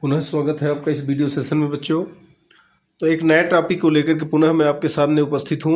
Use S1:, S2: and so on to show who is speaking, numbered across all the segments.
S1: पुनः स्वागत है आपका इस वीडियो सेशन में बच्चों। तो एक नया टॉपिक को लेकर के पुनः मैं आपके सामने उपस्थित हूँ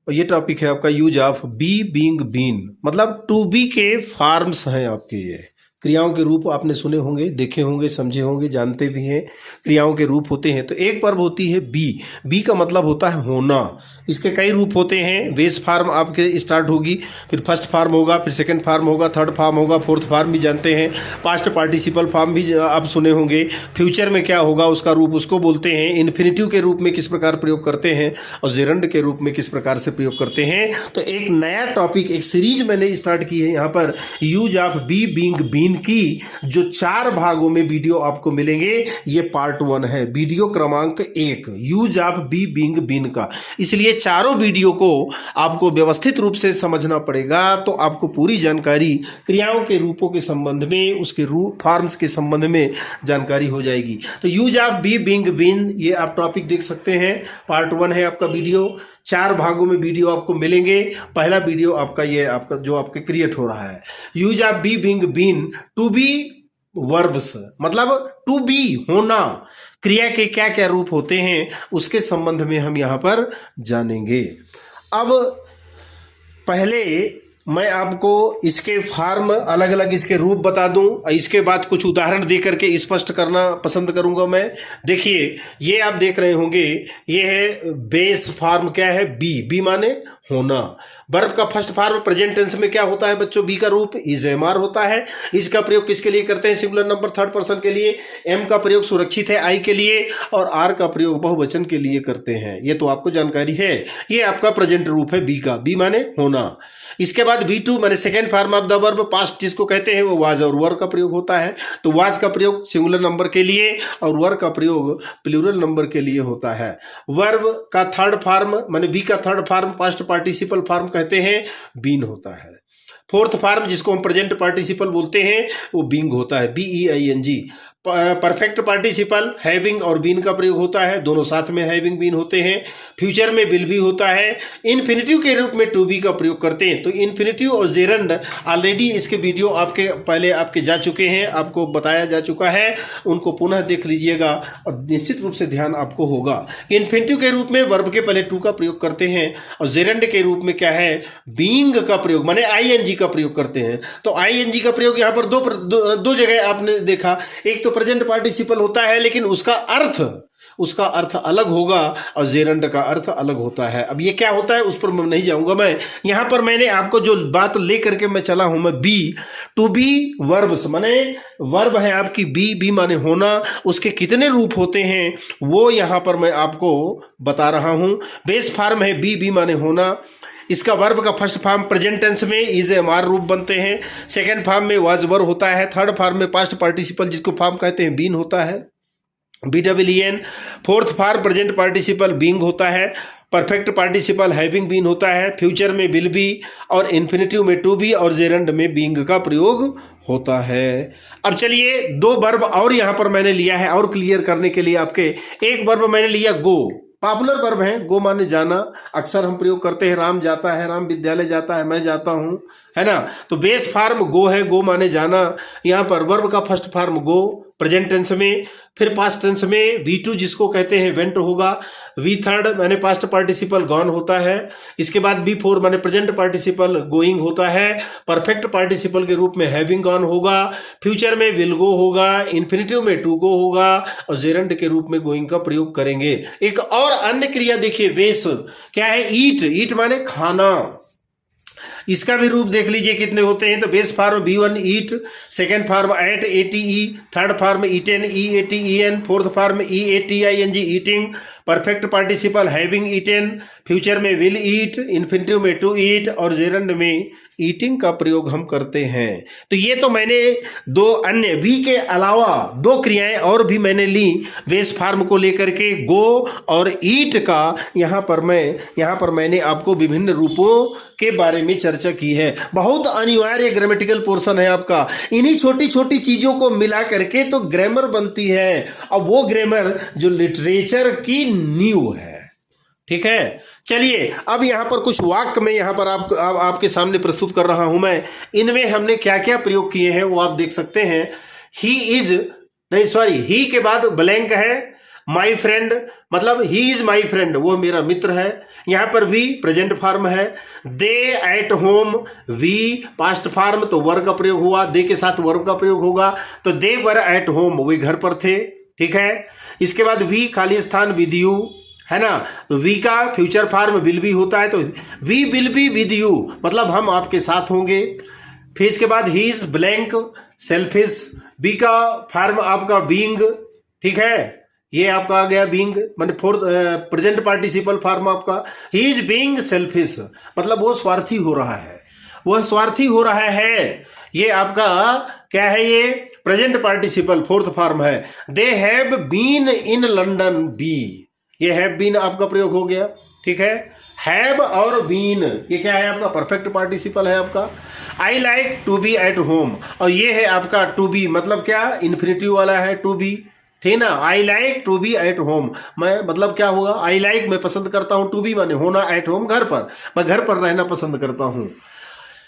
S1: और ये टॉपिक है आपका use of be being been, मतलब टू बी के फॉर्म्स हैं आपके। ये क्रियाओं के रूप आपने सुने होंगे, देखे होंगे, समझे होंगे, जानते भी हैं। क्रियाओं के रूप होते हैं। तो एक वर्ब होती है बी। बी का मतलब होता है होना। इसके कई रूप होते हैं। बेस फॉर्म आपके स्टार्ट होगी, फिर फर्स्ट फॉर्म होगा, फिर सेकंड फॉर्म होगा, थर्ड फॉर्म होगा, फोर्थ फॉर्म भी जानते हैं। पास्ट पार्टिसिपल फॉर्म भी आप सुने होंगे। फ्यूचर में क्या होगा उसका रूप, उसको बोलते हैं। इन्फिनिटिव के रूप में किस प्रकार प्रयोग करते हैं और जेरंड के रूप में किस प्रकार से प्रयोग करते हैं। तो एक नया टॉपिक, एक सीरीज मैंने स्टार्ट की है यहाँ पर, use of be being been की, जो 4 भागों में वीडियो आपको मिलेंगे। ये पार्ट 1 है, वीडियो क्रमांक 1, use of be being been का। इसलिए चारों वीडियो को आपको व्यवस्थित रूप से समझना पड़ेगा, तो आपको पूरी जानकारी क्रियाओं के रूपों के संबंध में, उसके रूप फॉर्म्स के संबंध में जानकारी हो जाएगी। तो use of be being been, ये आप टॉपिक देख सकते हैं। पार्ट 1 है आपका वीडियो। 4 भागों में वीडियो आपको मिलेंगे। पहला वीडियो आपका ये आपका जो आपके क्रिएट हो रहा है, use of be being been, to be verbs, मतलब टू बी होना, क्रिया के क्या क्या रूप होते हैं उसके संबंध में हम यहाँ पर जानेंगे। अब पहले मैं आपको इसके फॉर्म, अलग अलग इसके रूप बता दूं, इसके बाद कुछ उदाहरण दे करके स्पष्ट करना पसंद करूंगा मैं। देखिए, ये आप देख रहे होंगे, ये है बेस फॉर्म। क्या है? बी। बी माने होना। वर्ब का फर्स्ट फॉर्म प्रेजेंट टेंस में क्या होता है बच्चों? बी का रूप इज एम आर होता है। इसका प्रयोग किसके लिए करते हैं? सिंगुलर नंबर थर्ड पर्सन के लिए। एम का प्रयोग सुरक्षित है आई के लिए, और आर का प्रयोग बहुवचन के लिए करते हैं। ये तो आपको जानकारी है। ये आपका प्रेजेंट रूप है बी का। बी माने होना। इसके बाद B2 माने second form of the verb, past जिसको कहते हैं, वो वाज और वर का प्रयोग होता है। तो वाज का प्रयोग सिंगुलर नंबर के लिए और वर का प्रयोग प्लूरल नंबर के लिए होता है। वर्ब का थर्ड फॉर्म माने बी का third form, past participle form कहते हैं, बीन होता है। फोर्थ फॉर्म जिसको हम प्रेजेंट पार्टिसिपल बोलते हैं, वो बीइंग होता है, BEING। परफेक्ट पार्टिसिपल हैविंग और बीन का प्रयोग होता है, दोनों साथ में हैविंग बीन होते हैं। फ्यूचर में विल बी होता है। इन्फिनिटिव के रूप में टू बी का प्रयोग करते हैं। तो इन्फिनिटिव और जेरंड ऑलरेडी इसके वीडियो आपके पहले आपके जा चुके हैं, आपको बताया जा चुका है, उनको पुनः देख लीजिएगा और निश्चित रूप से ध्यान आपको होगा। इन्फिनिटिव के रूप में वर्ब के पहले टू का प्रयोग करते हैं और जेरंड के रूप में क्या है? बीइंग का प्रयोग माने ING का प्रयोग करते हैं। तो ING का प्रयोग यहाँ पर दो जगह आपने देखा। एक तो प्रेजेंट पार्टिसिपल होता है, लेकिन उसका अर्थ अलग होगा और जेरंड का अर्थ अलग होता है। अब ये क्या होता है उस पर मैं नहीं जाऊंगा। मैं यहां पर मैंने आपको जो बात लेकर के मैं चला हूं, मैं बी टू बी वर्ब्स माने वर्ब है आपकी बी। बी माने होना, उसके कितने रूप होते हैं वो यहां पर मैं आपको बता रहा हूं। बेस फॉर्म है बी। बी माने होना। इसका वर्ब का फर्स्ट फॉर्म प्रेजेंट टेंस में इज एम आर रूप बनते हैं। सेकेंड फॉर्म में वाज वर होता है। थर्ड फॉर्म में पास्ट पार्टिसिपल जिसको फॉर्म कहते हैं, बीन होता है, BEEN। Fourth form present participle being होता है। परफेक्ट पार्टिसिपल हैविंग बीन होता है। फ्यूचर में विल बी और इन्फिनिटिव में टू बी और जेरंड में बीइंग का प्रयोग होता है। अब चलिए 2 वर्ब और यहां पर मैंने लिया है और क्लियर करने के लिए आपके। एक वर्ब मैंने लिया गो, पॉपुलर वर्ब है। गो माने जाना, अक्सर हम प्रयोग करते हैं। राम जाता है, राम विद्यालय जाता है, मैं जाता हूं, है ना। तो बेस फॉर्म गो है, गो माने जाना। यहां पर वर्ब का फर्स्ट फॉर्म गो प्रेजेंट टेंस में, फिर पास्ट टेंस में V2 जिसको कहते हैं वेंट होगा। V3 माने पास्ट पार्टिसिपल गॉन होता है। इसके बाद B4 माने प्रेजेंट पार्टिसिपल गोइंग होता है। परफेक्ट पार्टिसिपल के रूप में हैविंग गॉन होगा। फ्यूचर में विल गो होगा। इन्फिनिटिव में टू गो होगा और जेरंड के रूप में गोइंग का प्रयोग करेंगे। एक और अन्य क्रिया देखिए, वेस क्या है? ईट। ईट माने खाना। इसका भी रूप देख लीजिए कितने होते हैं। तो base form B1 eat, second form ate ATE, third form eaten EATEN, fourth form EATING eating, perfect participle having eaten, future में विल ईट, इन्फिनिटिव में टू ईट और जेरंड में ईटिंग का प्रयोग हम करते हैं। तो ये तो मैंने 2 अन्य बी के अलावा 2 क्रियाएं और भी मैंने ली बेस फॉर्म को लेकर के, गो और ईट का। यहाँ पर मैंने आपको विभिन्न रूपों के बारे में चर्चा की है। बहुत अनिवार्य ग्रामेटिकल पोर्शन है आपका। इन्हीं छोटी छोटी चीजों को मिला करके तो ग्रामर बनती है, और वो ग्रामर जो लिटरेचर की नींव है। ठीक है, चलिए अब यहां पर कुछ वाक्य में यहां पर आपके सामने प्रस्तुत कर रहा हूं मैं। इनमें हमने क्या क्या प्रयोग किए हैं वो आप देख सकते हैं। ही इज नहीं सॉरी, ही के बाद ब्लैंक है, माई फ्रेंड मतलब ही इज माई फ्रेंड, वो मेरा मित्र है। यहां पर वी प्रेजेंट फॉर्म है। They ate home, we past form तो वर्ब का प्रयोग हुआ, दे के साथ वर्ब का प्रयोग होगा, तो दे वर एट होम, वे घर पर थे, ठीक है। इसके बाद वी खाली स्थान विद यू, है ना, तो वी का फ्यूचर फॉर्म विल बी होता है, तो we will be with you मतलब हम आपके साथ होंगे। फिर इसके बाद he is blank selfish, be का फॉर्म आपका बीइंग, ठीक है, ये आपका आ गया बीइंग, मतलब फोर्थ प्रेजेंट पार्टिसिपल फॉर्म आपका। ही इज बीइंग सेल्फिश मतलब वो स्वार्थी हो रहा है, वह स्वार्थी हो रहा है, ये आपका क्या है, ये प्रेजेंट पार्टिसिपल फोर्थ फॉर्म है। They have been in London, be, ये हैव बीन आपका प्रयोग हो गया, ठीक है। हैव और बीन ये क्या है आपका परफेक्ट पार्टिसिपल है आपका। I like to be at home, और ये है आपका टू बी मतलब क्या, इन्फिनिटिव वाला है टू बी, ठीक ना। I like to be at home, मैं मतलब क्या होगा, आई लाइक मैं पसंद करता हूं, टू बी माने होना, एट होम घर पर, मैं घर पर रहना पसंद करता हूं।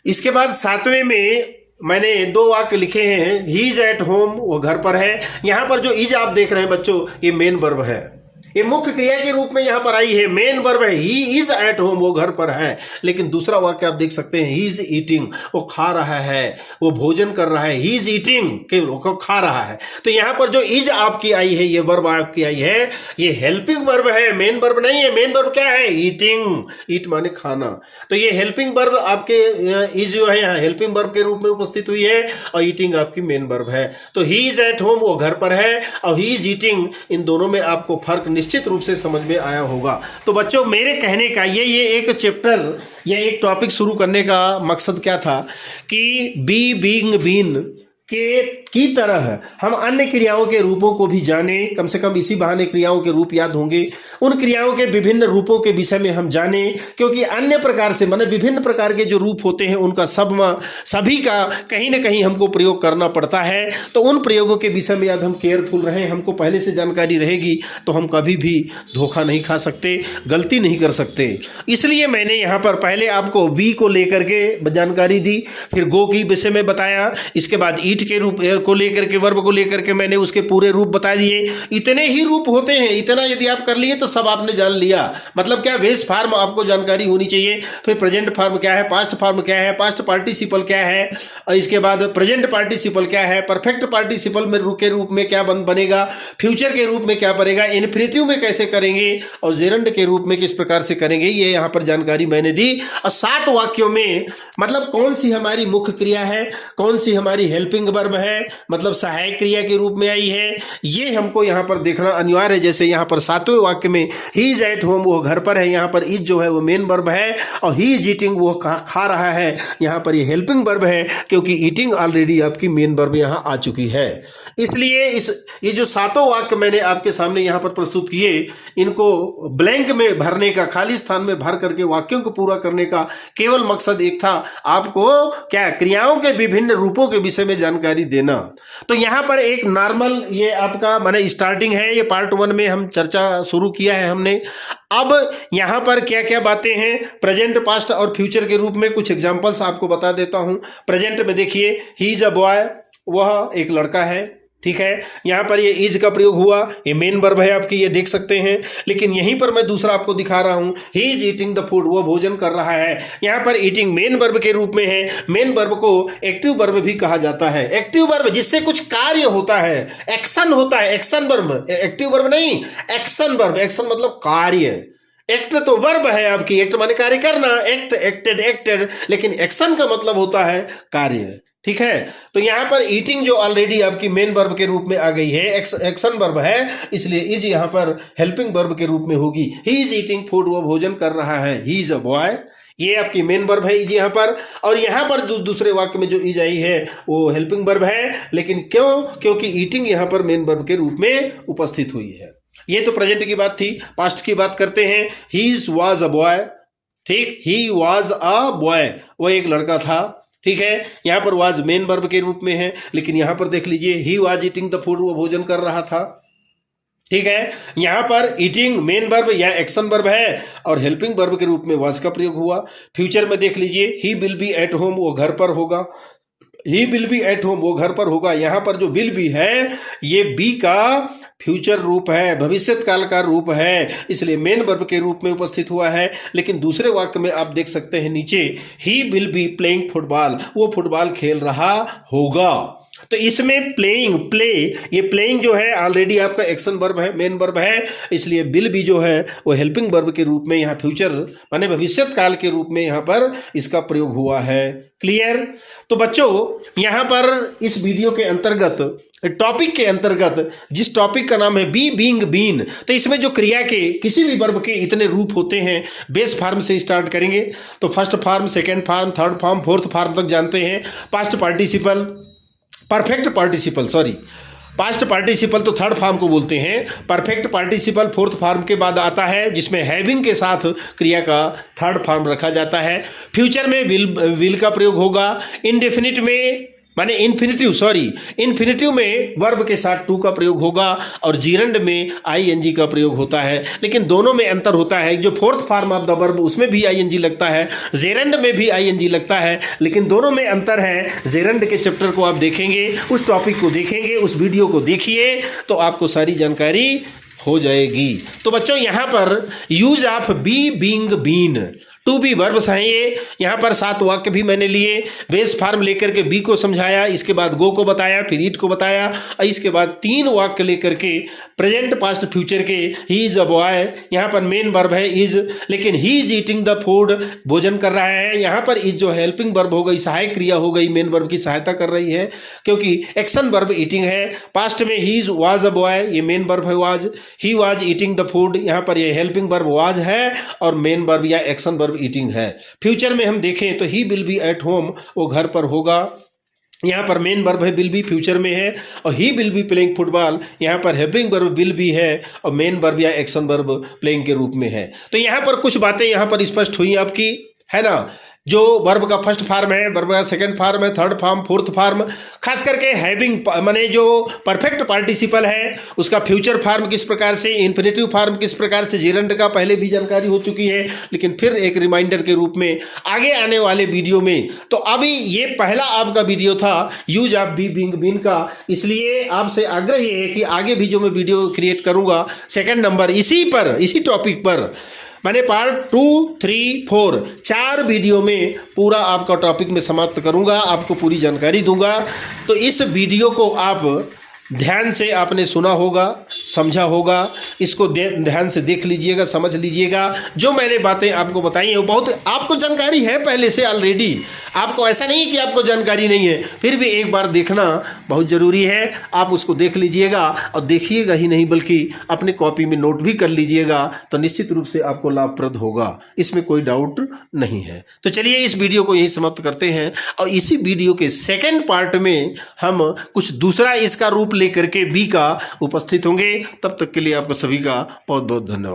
S1: इसके बाद सातवें में मैंने 2 वाक्य लिखे हैं। ही इज एट होम, वो घर पर है। यहां पर जो इज आप देख रहे हैं बच्चों, ये मेन वर्ब है, ये मुख्य क्रिया के रूप में यहां पर आई है, मेन वर्ब है। ही इज एट होम, वो घर पर है। लेकिन दूसरा वाक्य आप देख सकते हैं, ही इज ईटिंग, वो खा रहा है, वो भोजन कर रहा है। ही इज ईटिंग के वो खा रहा है। तो यहां पर जो इज आपकी आई है, ये वर्ब आपकी आई है, ये हेल्पिंग वर्ब है, मेन वर्ब नहीं है। मेन वर्ब क्या है, ईटिंग, ईट माने खाना, तो ये हेल्पिंग वर्ब आपके इज जो है यहाँ हेल्पिंग वर्ब के रूप में उपस्थित हुई है, और ईटिंग आपकी मेन वर्ब है। तो ही इज एट होम, वो घर पर है, और ही इज ईटिंग, इन दोनों में आपको फर्क निश्चित रूप से समझ में आया होगा। तो बच्चों मेरे कहने का ये एक चैप्टर या एक टॉपिक शुरू करने का मकसद क्या था कि बी बीइंग बीन की तरह हम अन्य क्रियाओं के रूपों को भी जाने, कम से कम इसी बहाने क्रियाओं के रूप याद होंगे, उन क्रियाओं के विभिन्न रूपों के विषय में हम जाने, क्योंकि अन्य प्रकार से माने विभिन्न प्रकार के जो रूप होते हैं उनका सभी का कहीं ना कहीं हमको प्रयोग करना पड़ता है। तो उन प्रयोगों के विषय में याद हम केयरफुल रहें, हमको पहले से जानकारी रहेगी तो हम कभी भी धोखा नहीं खा सकते, गलती नहीं कर सकते। इसलिए मैंने यहाँ पर पहले आपको बी को लेकर के जानकारी दी, फिर गो की विषय में बताया, इसके बाद ईट के रूप को लेकर के, वर्ब को लेकर के मैंने उसके पूरे रूप बता दिए। इतने ही रूप होते हैं, इतना यदि आप कर लिए तो सब आपने जान लिया। मतलब क्या, बेस फॉर्म आपको जानकारी होनी चाहिए, फिर प्रेजेंट फॉर्म क्या है, पास्ट फॉर्म क्या है, पास्ट पार्टिसिपल क्या है, और इसके बाद प्रेजेंट पार्टिसिपल क्या है, परफेक्ट पार्टिसिपल में के रूप में क्या बनेगा, फ्यूचर के रूप में क्या बनेगा, इन्फिनिटिव में कैसे करेंगे, और जेरंड के रूप में किस प्रकार से करेंगे, ये यहां पर जानकारी मैंने दी। और 7 वाक्यों में मतलब कौन सी हमारी मुख्य क्रिया है, कौन सी हमारी हेल्पिंग वर्ब है, मतलब सहायक क्रिया के रूप में आई है, ये हमको यहां पर देखना अनिवार्य है। जैसे यहां पर 7वें वाक्य में ही इज एट होम, वो घर पर है, यहां पर इज जो है वो मेन वर्ब है, और ही इज ईटिंग, वो खा रहा है, यहां पर ये हेल्पिंग वर्ब है, क्योंकि ईटिंग ऑलरेडी आपकी मेन वर्ब यहां आ चुकी है। इसलिए ये जो 7 वाक्य मैंने आपके सामने यहां पर प्रस्तुत किए, इनको ब्लैंक में भरने का, खाली स्थान में भर करके वाक्यों को पूरा करने का केवल मकसद एक था, आपको क्या क्रियाओं के विभिन्न रूपों के विषय में जानकारी देना। तो यहां पर एक नॉर्मल ये आपका माने स्टार्टिंग है, ये पार्ट 1 में हम चर्चा शुरू किया है हमने। अब यहां पर क्या क्या बातें हैं, प्रेजेंट, पास्ट और फ्यूचर के रूप में कुछ एग्जांपल्स आपको बता देता हूं। प्रेजेंट में देखिए, ही इज अ बॉय, वह एक लड़का है, ठीक है। यहां पर ये इज का प्रयोग हुआ, ये मेन वर्ब है आपकी, ये देख सकते हैं। लेकिन यहीं पर मैं दूसरा आपको दिखा रहा हूं, he is eating the food, वो भोजन कर रहा है। यहां पर ईटिंग मेन वर्ब के रूप में है। मेन वर्ब को एक्टिव वर्ब भी कहा जाता है। एक्टिव वर्ब जिससे कुछ कार्य होता है, एक्शन होता है, एक्शन वर्ब, एक्टिव वर्ब नहीं, एक्शन वर्ब। एक्शन मतलब कार्य, एक्ट तो वर्ब है आपकी, एक्ट माने कार्य करना, एक्ट, एक्टेड, एक्टेड, लेकिन एक्शन का मतलब होता है कार्य, ठीक है। तो यहां पर ईटिंग जो ऑलरेडी आपकी मेन वर्ब के रूप में आ गई है, एक्शन वर्ब है, इसलिए इज यहां पर हेल्पिंग वर्ब के रूप में होगी। ही इज ईटिंग फूड, वो भोजन कर रहा है। ही इज अ बॉय, ये आपकी मेन वर्ब है इज यहां पर। और यहां पर दूसरे वाक्य में जो इज आई है वो हेल्पिंग वर्ब है, लेकिन क्यों, क्योंकि ईटिंग यहां पर मेन वर्ब के रूप में उपस्थित हुई है। ये तो प्रेजेंट की बात थी। पास्ट की बात करते हैं। ही वाज अ बॉय, ठीक, ही वाज अ बॉय, वो एक लड़का था, ठीक है। यहां पर वाज मेन वर्ब के रूप में है, लेकिन यहां पर देख लीजिए, he was eating the food, वो भोजन कर रहा था, ठीक है। यहां पर ईटिंग मेन वर्ब या एक्शन वर्ब है, और हेल्पिंग वर्ब के रूप में वाज का प्रयोग हुआ। फ्यूचर में देख लीजिए, he will be at home, वो घर पर होगा, he will be at home, वो घर पर होगा। यहां पर जो विल बी है ये बी का फ्यूचर रूप है, भविष्यत काल का रूप है, इसलिए मेन वर्ब के रूप में उपस्थित हुआ है। लेकिन दूसरे वाक्य में आप देख सकते हैं नीचे, he will be playing football, वो फुटबॉल खेल रहा होगा। तो इसमें प्लेइंग, प्ले, ये प्लेइंग जो है ऑलरेडी आपका एक्शन वर्ब है, मेन वर्ब है, इसलिए विल बी जो है वो हेल्पिंग वर्ब के रूप में यहाँ फ्यूचर माने भविष्यत काल के रूप में यहाँ पर इसका प्रयोग हुआ है। क्लियर? तो बच्चों यहाँ पर इस वीडियो के अंतर्गत, टॉपिक के अंतर्गत, जिस टॉपिक का नाम है बी बीइंग बीन, तो इसमें जो क्रिया के किसी भी वर्ब के इतने रूप होते हैं, बेस फॉर्म से स्टार्ट करेंगे तो first form, second form, third form, fourth form तक जानते हैं। Past participle, perfect participle, sorry past participle तो थर्ड फॉर्म को बोलते हैं, परफेक्ट पार्टिसिपल फोर्थ फॉर्म के बाद आता है, जिसमें हैविंग के साथ क्रिया का थर्ड फॉर्म रखा जाता है। फ्यूचर में विल का प्रयोग होगा। इंडेफिनिट में माने इन्फिनिटिव में वर्ब के साथ टू का प्रयोग होगा और जीरंड में आईएनजी का प्रयोग होता है। लेकिन दोनों में अंतर होता है, जो fourth form of the verb उसमें भी आईएनजी लगता है, जेरंड में भी आईएनजी लगता है, लेकिन दोनों में अंतर है। जेरंड के चैप्टर को आप देखेंगे, उस टॉपिक को देखेंगे, उस वीडियो को देखिए तो आपको सारी जानकारी हो जाएगी। तो बच्चों यहाँ पर use of be being been, to be verbs हैं ये। यहाँ पर 7 वाक्य भी मैंने लिए, बेस फॉर्म लेकर के बी को समझाया, इसके बाद गो को बताया, फिर ईट को बताया, और इसके बाद 3 वाक्य लेकर के प्रेजेंट, पास्ट, फ्यूचर के। ही इज अ बॉय, यहाँ पर मेन वर्ब है इज, लेकिन he is eating the food, भोजन कर रहा है। यहाँ पर इज जो हेल्पिंग वर्ब हो गई, सहायक क्रिया हो गई, मेन वर्ब की सहायता कर रही है, क्योंकि एक्शन वर्ब ईटिंग है। पास्ट में he is was a boy, ये मेन वर्ब है was. He was eating the food, यहाँ पर ये हेल्पिंग वर्ब वाज है और मेन वर्ब या एक्शन वर्ब ईटिंग है। फ्यूचर में हम देखें तो he will be at home, वो घर पर होगा, यहाँ पर मेन वर्ब है विल बी, फ्यूचर में है। और he will be playing football, यहाँ पर हेल्पिंग वर्ब विल बी है और मेन वर्ब या एक्शन वर्ब प्लेइंग के रूप में है। तो यहाँ पर कुछ बातें यहाँ पर स्पष्ट हुई आपकी, है ना। जो वर्ब का फर्स्ट फॉर्म है, वर्ब का सेकंड फॉर्म है, थर्ड फॉर्म, फोर्थ फॉर्म, खास करके हैविंग माने जो परफेक्ट पार्टिसिपल है उसका फ्यूचर फॉर्म किस प्रकार से, इन्फिनिटिव फॉर्म किस प्रकार से, जेरंड का पहले भी जानकारी हो चुकी है, लेकिन फिर एक रिमाइंडर के रूप में आगे आने वाले वीडियो में। तो अभी ये पहला आपका वीडियो था use of be being been का, इसलिए आपसे आग्रह ये है कि आगे भी जो मैं वीडियो क्रिएट करूंगा सेकंड नंबर इसी टॉपिक पर, मैंने पार्ट 2, 3, 4 4 वीडियो में पूरा आपका टॉपिक में समाप्त करूंगा, आपको पूरी जानकारी दूंगा। तो इस वीडियो को आप ध्यान से आपने सुना होगा, समझा होगा, इसको ध्यान से देख लीजिएगा, समझ लीजिएगा। जो मैंने बातें आपको बताई हैं वो बहुत आपको जानकारी है पहले से ऑलरेडी, आपको ऐसा नहीं कि आपको जानकारी नहीं है, फिर भी एक बार देखना बहुत ज़रूरी है। आप उसको देख लीजिएगा और देखिएगा ही नहीं बल्कि अपने कॉपी में नोट भी कर लीजिएगा, तो निश्चित रूप से आपको लाभप्रद होगा, इसमें कोई डाउट नहीं है। तो चलिए इस वीडियो को यहीं समाप्त करते हैं और इसी वीडियो के सेकेंड पार्ट में हम कुछ दूसरा इसका रूप लेकर के बी का उपस्थित होंगे। तब तक के लिए आपको सभी का बहुत बहुत धन्यवाद।